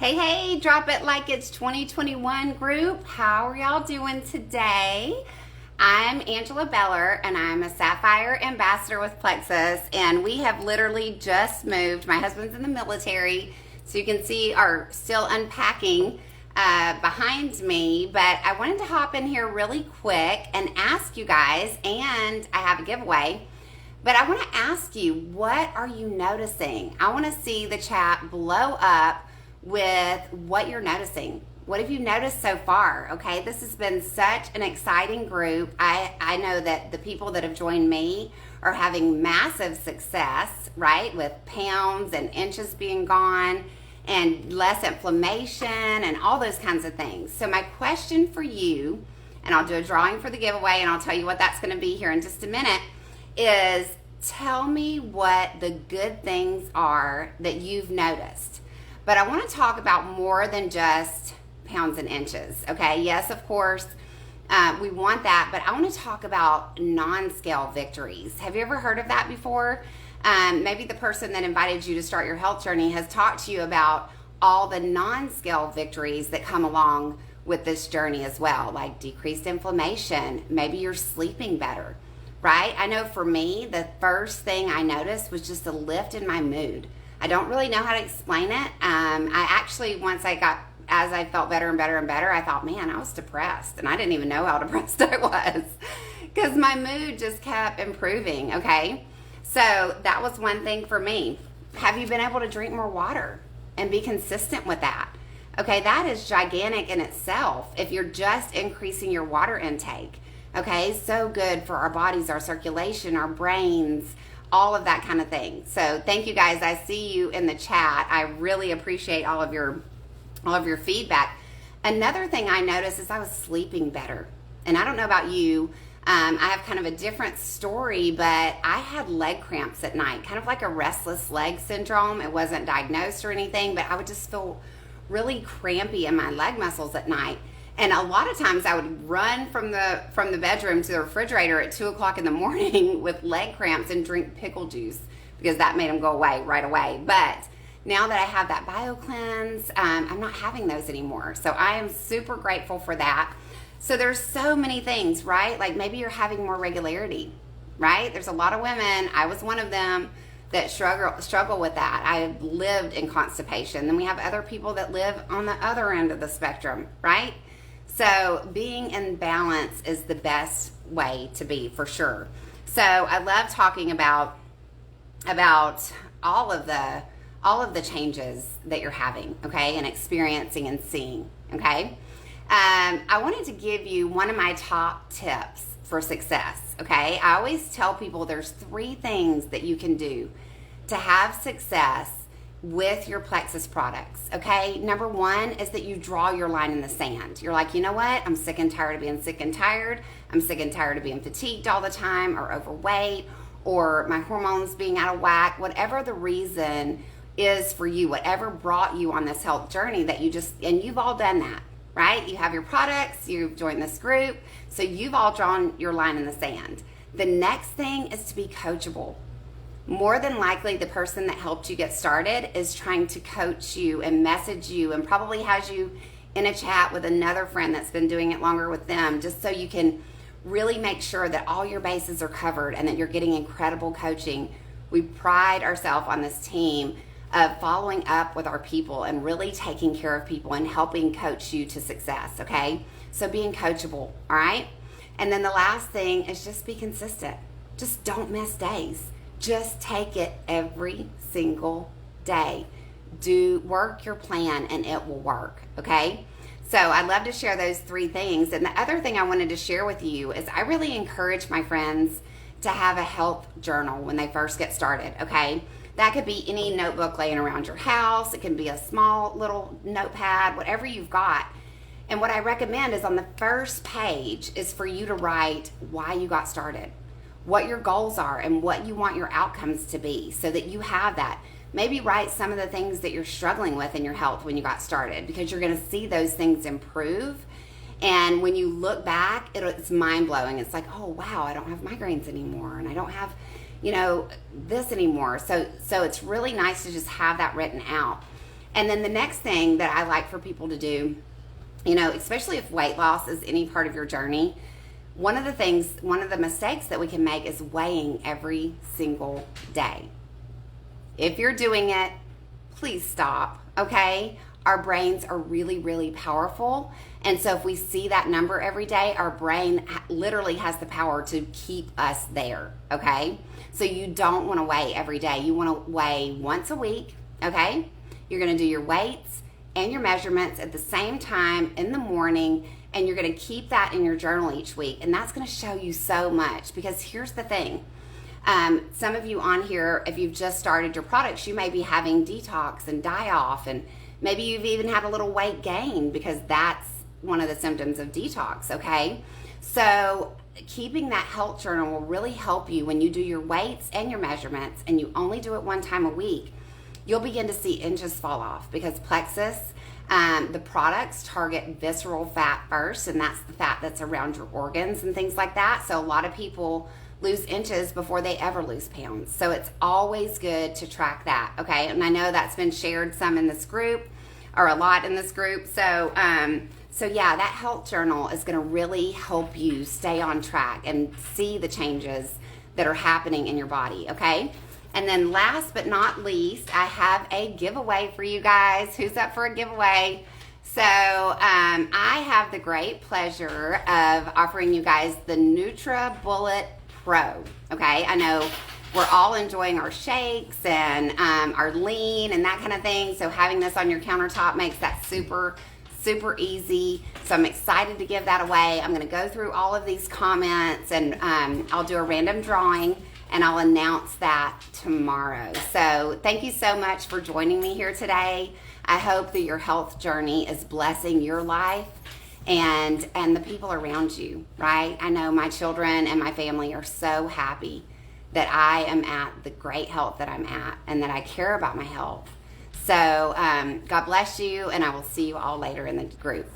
Hey, drop it like it's 2021 group. How are y'all doing today? I'm Angela Bellar and I'm a Sapphire ambassador with Plexus, and we have literally just moved. My husband's in the military, so you can see are still unpacking behind me, but I wanted to hop in here really quick and ask you guys, and I have a giveaway. But I want to ask you, what are you noticing? I want to see the chat blow up with what you're noticing. What have you noticed so far? Okay, this has been such an exciting group. I know that the people that have joined me are having massive success, right? With pounds and inches being gone and less inflammation and all those kinds of things. So my question for you, and I'll do a drawing for the giveaway and I'll tell you what that's going to be here in just a minute, is tell me what the good things are that you've noticed. But I want to talk about more than just pounds and inches, okay? Yes, of course, we want that, but I want to talk about non-scale victories. Have you ever heard of that before? Maybe the person that invited you to start your health journey has talked to you about all the non-scale victories that come along with this journey as well, like decreased inflammation. Maybe you're sleeping better, right? I know for me, the first thing I noticed was just a lift in my mood. I don't really know how to explain it. I actually, as I felt better and better and better, I thought, man, I was depressed. And I didn't even know how depressed I was because my mood just kept improving, okay? So that was one thing for me. Have you been able to drink more water and be consistent with that? Okay, that is gigantic in itself if you're just increasing your water intake. Okay, so good for our bodies, our circulation, our brains, all of that kind of thing. So thank you guys. I see you in the chat. I really appreciate all of your feedback. Another thing I noticed is I was sleeping better. And I don't know about you. I have kind of a different story, but I had leg cramps at night, kind of like a restless leg syndrome. It wasn't diagnosed or anything, but I would just feel really crampy in my leg muscles at night. And a lot of times I would run from the bedroom to the refrigerator at 2 o'clock in the morning with leg cramps and drink pickle juice because that made them go away right away. But now that I have that BioCleanse, I'm not having those anymore. So I am super grateful for that. So there's so many things, right? Like maybe you're having more regularity, right? There's a lot of women, I was one of them, that struggle with that. I lived in constipation. Then we have other people that live on the other end of the spectrum, right? So being in balance is the best way to be, for sure. So I love talking about all of the changes that you're having, okay, and experiencing and seeing, okay. I wanted to give you one of my top tips for success, okay. I always tell people there's 3 things that you can do to have success with your Plexus products, okay? Number 1 is that you draw your line in the sand. You're like, you know what? I'm sick and tired of being sick and tired. I'm sick and tired of being fatigued all the time or overweight or my hormones being out of whack. Whatever the reason is for you, whatever brought you on this health journey that and you've all done that, right? You have your products, you've joined this group, so you've all drawn your line in the sand. The next thing is to be coachable. More than likely, the person that helped you get started is trying to coach you and message you and probably has you in a chat with another friend that's been doing it longer with them, just so you can really make sure that all your bases are covered and that you're getting incredible coaching. We pride ourselves on this team of following up with our people and really taking care of people and helping coach you to success, okay? So being coachable, all right? And then the last thing is just be consistent. Just don't miss days. Just take it every single day. Work your plan and it will work, okay? So I'd love to share those 3 things. And the other thing I wanted to share with you is I really encourage my friends to have a health journal when they first get started, okay? That could be any notebook laying around your house. It can be a small little notepad, whatever you've got. And what I recommend is on the first page is for you to write why you got started, what your goals are and what you want your outcomes to be, so that you have that. Maybe write some of the things that you're struggling with in your health when you got started, because you're going to see those things improve. And when you look back, it's mind-blowing. It's like, oh, wow, I don't have migraines anymore, and I don't have, this anymore. So it's really nice to just have that written out. And then the next thing that I like for people to do, especially if weight loss is any part of your journey, one of the mistakes that we can make is weighing every single day. If you're doing it, please stop, okay? Our brains are really, really powerful. And so if we see that number every day, our brain literally has the power to keep us there, okay? So you don't want to weigh every day. You want to weigh once a week, okay? You're going to do your weights and your measurements at the same time in the morning, and you're going to keep that in your journal each week. And that's going to show you so much, because here's the thing. Some of you on here, if you've just started your products, you may be having detox and die off, and maybe you've even had a little weight gain, because that's one of the symptoms of detox, okay? So keeping that health journal will really help you when you do your weights and your measurements, and you only do it one time a week. You'll begin to see inches fall off, because Plexus, the products target visceral fat first, and that's the fat that's around your organs and things like that. So a lot of people lose inches before they ever lose pounds. So it's always good to track that, okay? And I know that's been shared some in this group, or a lot in this group. So yeah, that health journal is going to really help you stay on track and see the changes that are happening in your body, okay? And then last but not least, I have a giveaway for you guys. Who's up for a giveaway? So I have the great pleasure of offering you guys the NutriBullet Pro, okay? I know we're all enjoying our shakes and our lean and that kind of thing, so having this on your countertop makes that super, super easy. So I'm excited to give that away. I'm gonna go through all of these comments, and I'll do a random drawing, and I'll announce that tomorrow. So thank you so much for joining me here today. I hope that your health journey is blessing your life and the people around you, right? I know my children and my family are so happy that I am at the great health that I'm at, and that I care about my health. So God bless you, and I will see you all later in the group.